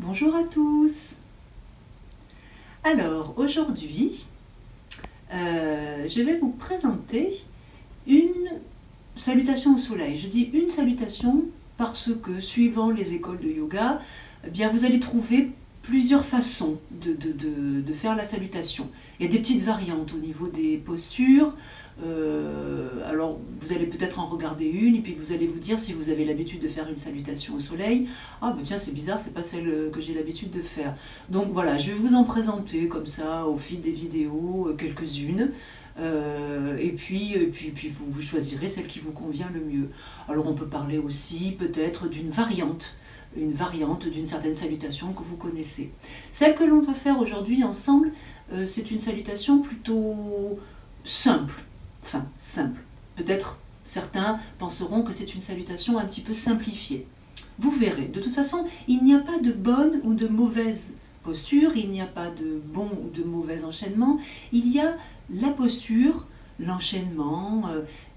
Bonjour à tous. Alors aujourd'hui, je vais vous présenter une salutation au soleil. Je dis une salutation parce que suivant les écoles de yoga, eh bien, vous allez trouver plusieurs façons de faire la salutation. Il y a des petites variantes au niveau des postures. Alors vous allez peut-être en regarder une et puis vous allez vous dire si vous avez l'habitude de faire une salutation au soleil. Ah ben tiens, c'est bizarre, c'est pas celle que j'ai l'habitude de faire. Donc voilà, je vais vous en présenter comme ça au fil des vidéos quelques-unes. Et puis vous choisirez celle qui vous convient le mieux. Alors on peut parler aussi peut-être d'une variante d'une certaine salutation que vous connaissez. Celle que l'on va faire aujourd'hui ensemble, c'est une salutation plutôt simple. Enfin, simple. Peut-être certains penseront que c'est une salutation un petit peu simplifiée. Vous verrez. De toute façon, il n'y a pas de bonne ou de mauvaise posture, il n'y a pas de bon ou de mauvais enchaînement. Il y a la posture, l'enchaînement,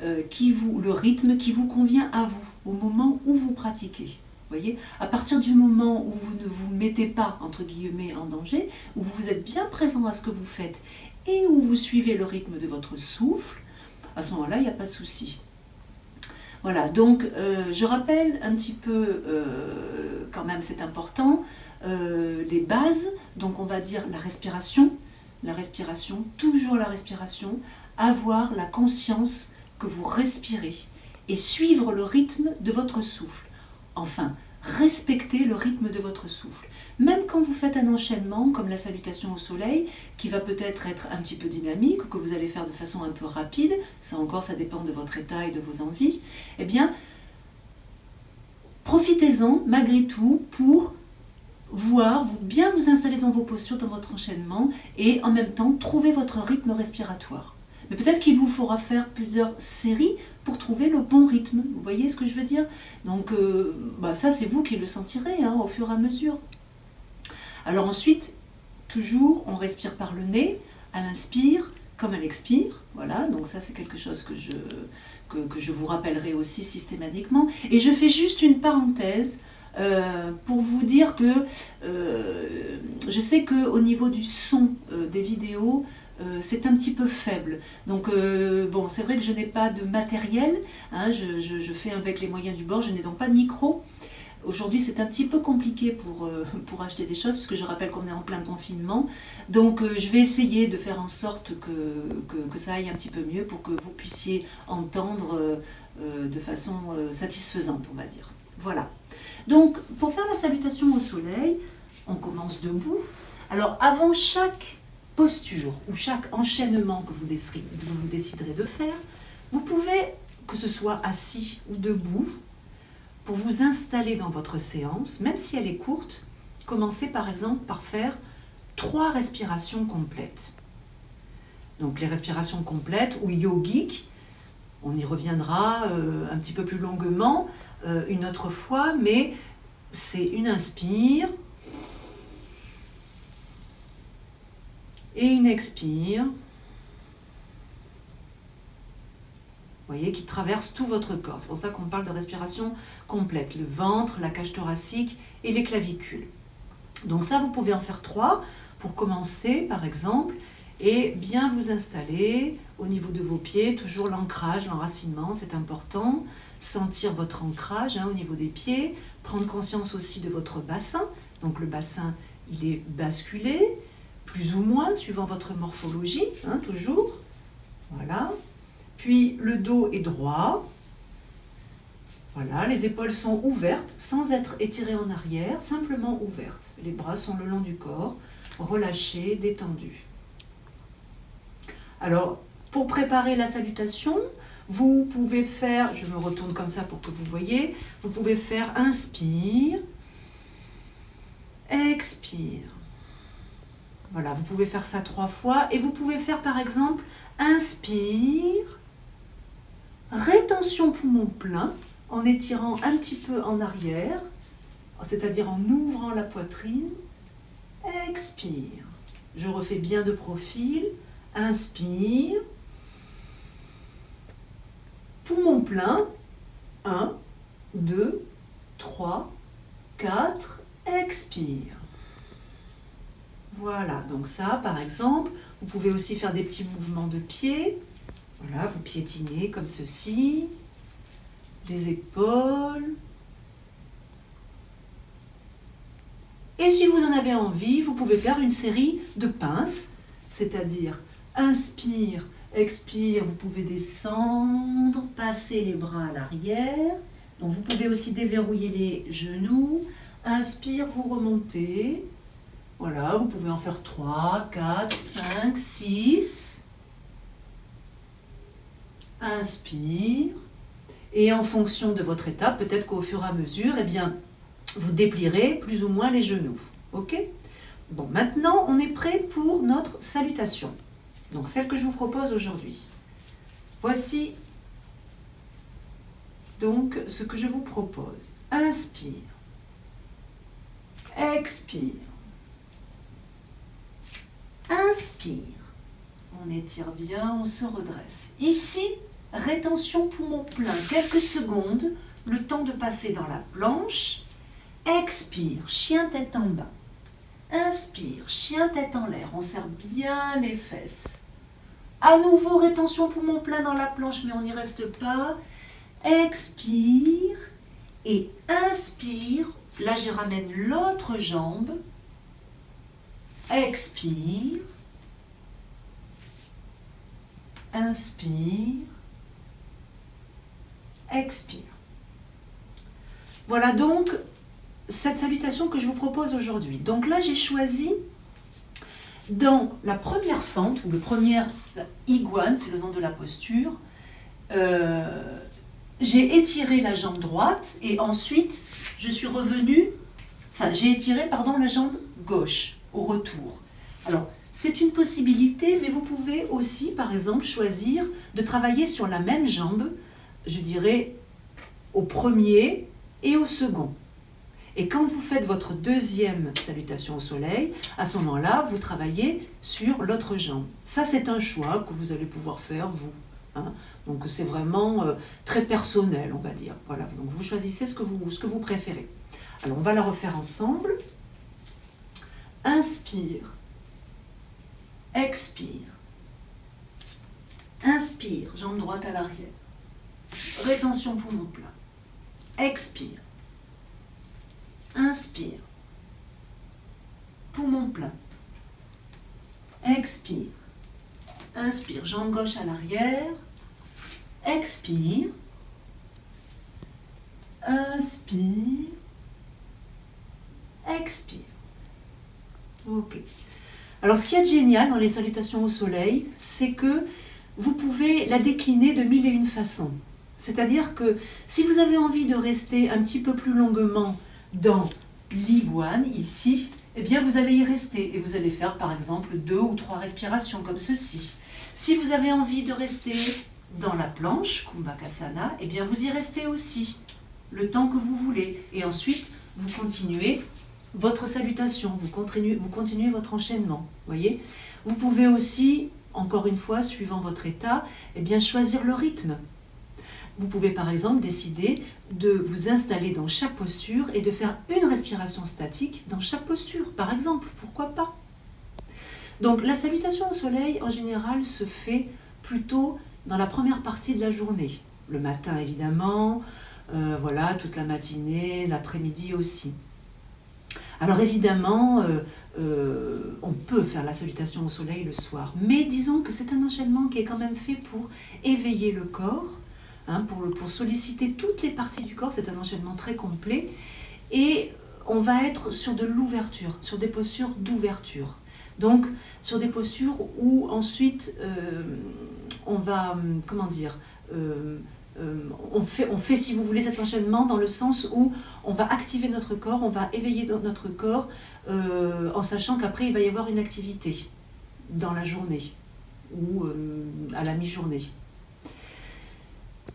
le rythme qui vous convient à vous, au moment où vous pratiquez. Voyez, à partir du moment où vous ne vous mettez pas, entre guillemets, en danger, où vous êtes bien présent à ce que vous faites et où vous suivez le rythme de votre souffle, à ce moment-là, il n'y a pas de souci. Voilà, donc je rappelle un petit peu, quand même c'est important, les bases. Donc on va dire la respiration, toujours la respiration, avoir la conscience que vous respirez et suivre le rythme de votre souffle. Enfin, respectez le rythme de votre souffle. Même quand vous faites un enchaînement, comme la salutation au soleil, qui va peut-être être un petit peu dynamique, ou que vous allez faire de façon un peu rapide, ça encore, ça dépend de votre état et de vos envies, eh bien, profitez-en malgré tout pour bien vous installer dans vos postures, dans votre enchaînement, et en même temps, trouver votre rythme respiratoire. Mais peut-être qu'il vous faudra faire plusieurs séries pour trouver le bon rythme. Vous voyez ce que je veux dire? Donc ça, c'est vous qui le sentirez au fur et à mesure. Alors ensuite, toujours, on respire par le nez, à l'inspire comme à l'expire. Voilà, donc ça, c'est quelque chose que je vous rappellerai aussi systématiquement. Et je fais juste une parenthèse pour vous dire que je sais qu'au niveau du son des vidéos, c'est un petit peu faible. Donc bon, c'est vrai que je n'ai pas de matériel, je fais avec les moyens du bord, je n'ai donc pas de micro. Aujourd'hui, c'est un petit peu compliqué pour acheter des choses, parce que je rappelle qu'on est en plein confinement. Donc je vais essayer de faire en sorte que ça aille un petit peu mieux pour que vous puissiez entendre de façon satisfaisante, on va dire. Voilà. Donc, pour faire la salutation au soleil, on commence debout. Alors, avant chaque posture ou chaque enchaînement que vous déciderez de faire, vous pouvez, que ce soit assis ou debout, pour vous installer dans votre séance, même si elle est courte, commencez par exemple par faire 3 respirations complètes. Donc, les respirations complètes ou yogiques, on y reviendra un petit peu plus longuement une autre fois, mais c'est une inspire et une expire, vous voyez, qui traverse tout votre corps. C'est pour ça qu'on parle de respiration complète, le ventre, la cage thoracique et les clavicules. Donc ça, vous pouvez en faire 3 pour commencer, par exemple, et bien vous installer au niveau de vos pieds, toujours l'ancrage, l'enracinement, c'est important. Sentir votre ancrage au niveau des pieds, prendre conscience aussi de votre bassin. Donc le bassin, il est basculé, plus ou moins, suivant votre morphologie, toujours. Voilà. Puis le dos est droit. Voilà, les épaules sont ouvertes, sans être étirées en arrière, simplement ouvertes. Les bras sont le long du corps, relâchés, détendus. Alors, pour préparer la salutation, vous pouvez faire, je me retourne comme ça pour que vous voyez, vous pouvez faire inspire, expire. Voilà, vous pouvez faire ça 3 fois et vous pouvez faire par exemple inspire, rétention poumon plein en étirant un petit peu en arrière, c'est-à-dire en ouvrant la poitrine, expire. Je refais bien de profil, inspire, poumon plein, 1, 2, 3, 4, expire. Voilà, donc ça, par exemple, vous pouvez aussi faire des petits mouvements de pied. Voilà, vous piétinez comme ceci, les épaules. Et si vous en avez envie, vous pouvez faire une série de pinces, c'est-à-dire inspire, expire, vous pouvez descendre, passer les bras à l'arrière. Donc vous pouvez aussi déverrouiller les genoux. Inspire, vous remontez. Voilà, vous pouvez en faire 3, 4, 5, 6. Inspire. Et en fonction de votre état, peut-être qu'au fur et à mesure, eh bien, vous déplierez plus ou moins les genoux. Ok ? Bon, maintenant, on est prêt pour notre salutation. Donc, celle que je vous propose aujourd'hui. Voici donc ce que je vous propose. Inspire. Expire. Inspire. On étire bien, on se redresse. Ici, rétention poumon plein. Quelques secondes, le temps de passer dans la planche. Expire, chien tête en bas. Inspire, chien tête en l'air. On serre bien les fesses. À nouveau, rétention poumon plein dans la planche, mais on n'y reste pas. Expire et inspire. Là, je ramène l'autre jambe. Expire. Inspire. Expire. Voilà donc cette salutation que je vous propose aujourd'hui. Donc là, j'ai choisi dans la première fente, ou le premier iguane, c'est le nom de la posture, j'ai étiré la jambe droite et ensuite je suis revenue, j'ai étiré, la jambe gauche au retour. Alors, c'est une possibilité, mais vous pouvez aussi, par exemple, choisir de travailler sur la même jambe, je dirais, au premier et au second. Et quand vous faites votre deuxième salutation au soleil, à ce moment-là, vous travaillez sur l'autre jambe. Ça, c'est un choix que vous allez pouvoir faire, vous. Hein. Donc, c'est vraiment très personnel, on va dire. Voilà. Donc, vous choisissez ce que vous préférez. Alors, on va la refaire ensemble. Inspire. Expire. Inspire, jambe droite à l'arrière. Rétention poumon plein. Expire. Inspire. Poumon plein. Expire. Inspire, jambe gauche à l'arrière. Expire. Inspire. Expire. Ok. Alors, ce qui est génial dans les salutations au soleil, c'est que vous pouvez la décliner de 1001 façons. C'est-à-dire que si vous avez envie de rester un petit peu plus longuement dans l'iguane, ici, eh bien vous allez y rester et vous allez faire par exemple 2 ou 3 respirations comme ceci. Si vous avez envie de rester dans la planche, Kumbhakasana, eh bien vous y restez aussi, le temps que vous voulez. Et ensuite, vous continuez votre salutation, vous continuez votre enchaînement. Voyez ? Vous pouvez aussi, encore une fois, suivant votre état, eh bien choisir le rythme. Vous pouvez par exemple décider de vous installer dans chaque posture et de faire une respiration statique dans chaque posture, par exemple, pourquoi pas. Donc la salutation au soleil, en général, se fait plutôt dans la première partie de la journée. Le matin, évidemment, voilà, toute la matinée, l'après-midi aussi. Alors évidemment, on peut faire la salutation au soleil le soir, mais disons que c'est un enchaînement qui est quand même fait pour éveiller le corps, hein, pour solliciter toutes les parties du corps. C'est un enchaînement très complet et on va être sur de l'ouverture, sur des postures d'ouverture. Donc sur des postures où ensuite on va, on fait, si vous voulez, cet enchaînement dans le sens où on va activer notre corps, on va éveiller notre corps en sachant qu'après il va y avoir une activité dans la journée ou à la mi-journée.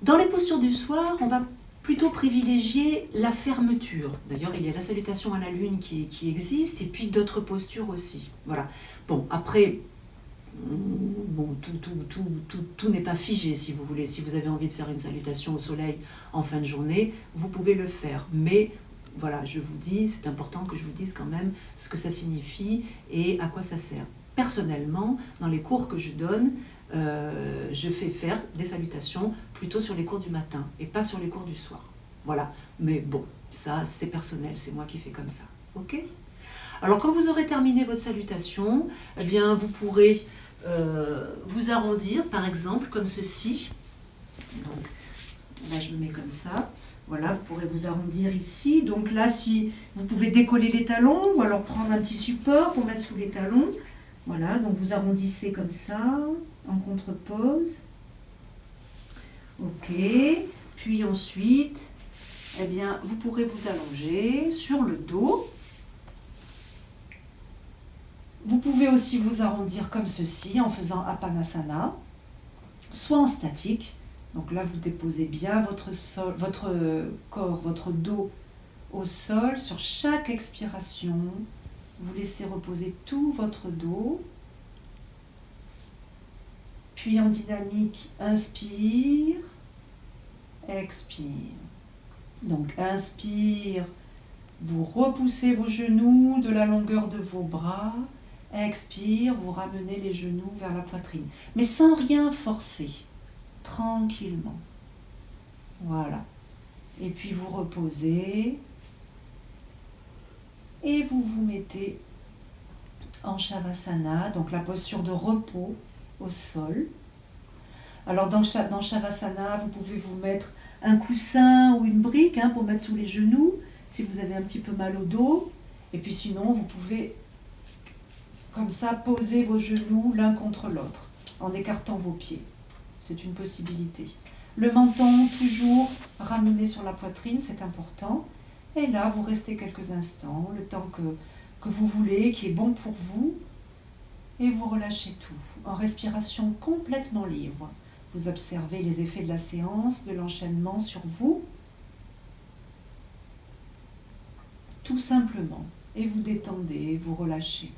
Dans les postures du soir, on va plutôt privilégier la fermeture. D'ailleurs, il y a la salutation à la lune qui existe et puis d'autres postures aussi. Voilà. Bon, après, tout n'est pas figé, si vous voulez. Si vous avez envie de faire une salutation au soleil en fin de journée, vous pouvez le faire. Mais voilà, je vous dis, c'est important que je vous dise quand même ce que ça signifie et à quoi ça sert. Personnellement, dans les cours que je donne, je fais faire des salutations plutôt sur les cours du matin et pas sur les cours du soir. Voilà, mais bon, ça c'est personnel, c'est moi qui fais comme ça. Ok ? Alors quand vous aurez terminé votre salutation, eh bien vous pourrez vous arrondir par exemple comme ceci. Donc là je me mets comme ça. Voilà, vous pourrez vous arrondir ici. Donc là, si vous pouvez décoller les talons ou alors prendre un petit support pour mettre sous les talons. Voilà, donc vous arrondissez comme ça, en contre-pose. Ok. Puis ensuite, eh bien, vous pourrez vous allonger sur le dos. Vous pouvez aussi vous arrondir comme ceci en faisant Apanasana, soit en statique. Donc là, vous déposez bien votre corps, votre dos au sol sur chaque expiration. Vous laissez reposer tout votre dos. Puis en dynamique, inspire, expire. Donc inspire, vous repoussez vos genoux de la longueur de vos bras. Expire, vous ramenez les genoux vers la poitrine. Mais sans rien forcer. Tranquillement. Voilà. Et puis vous reposez. Et vous vous mettez en Shavasana, donc la posture de repos au sol. Alors dans Shavasana, vous pouvez vous mettre un coussin ou une brique pour mettre sous les genoux, si vous avez un petit peu mal au dos. Et puis sinon, vous pouvez comme ça poser vos genoux l'un contre l'autre, en écartant vos pieds. C'est une possibilité. Le menton toujours ramené sur la poitrine, c'est important. Et là, vous restez quelques instants, le temps que vous voulez, qui est bon pour vous. Et vous relâchez tout, en respiration complètement libre. Vous observez les effets de la séance, de l'enchaînement sur vous. Tout simplement. Et vous détendez, vous relâchez.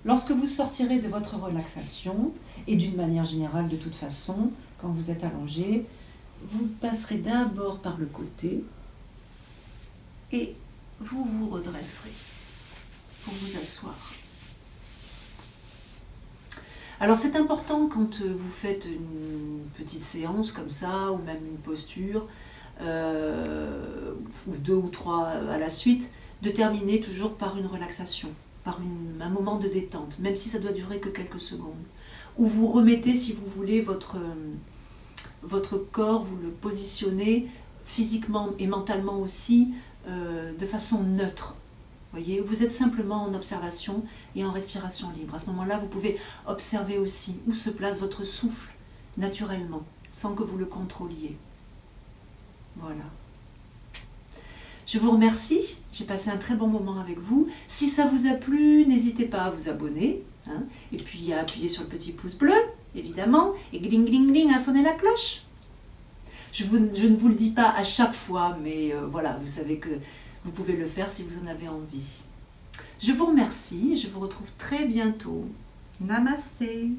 Lorsque vous sortirez de votre relaxation, et d'une manière générale de toute façon, quand vous êtes allongé, vous passerez d'abord par le côté et vous vous redresserez pour vous asseoir. Alors c'est important quand vous faites une petite séance comme ça, ou même une posture, ou 2 ou 3 à la suite, de terminer toujours par une relaxation, par un moment de détente, même si ça doit durer que quelques secondes. Ou vous remettez, si vous voulez, votre corps, vous le positionnez physiquement et mentalement aussi, de façon neutre. Voyez, vous êtes simplement en observation et en respiration libre. À ce moment-là, vous pouvez observer aussi où se place votre souffle naturellement, sans que vous le contrôliez. Voilà. Je vous remercie, j'ai passé un très bon moment avec vous. Si ça vous a plu, n'hésitez pas à vous abonner, et puis à appuyer sur le petit pouce bleu, évidemment, et gling gling gling à sonner la cloche. Je ne vous le dis pas à chaque fois, mais voilà, vous savez que vous pouvez le faire si vous en avez envie. Je vous remercie et je vous retrouve très bientôt. Namasté.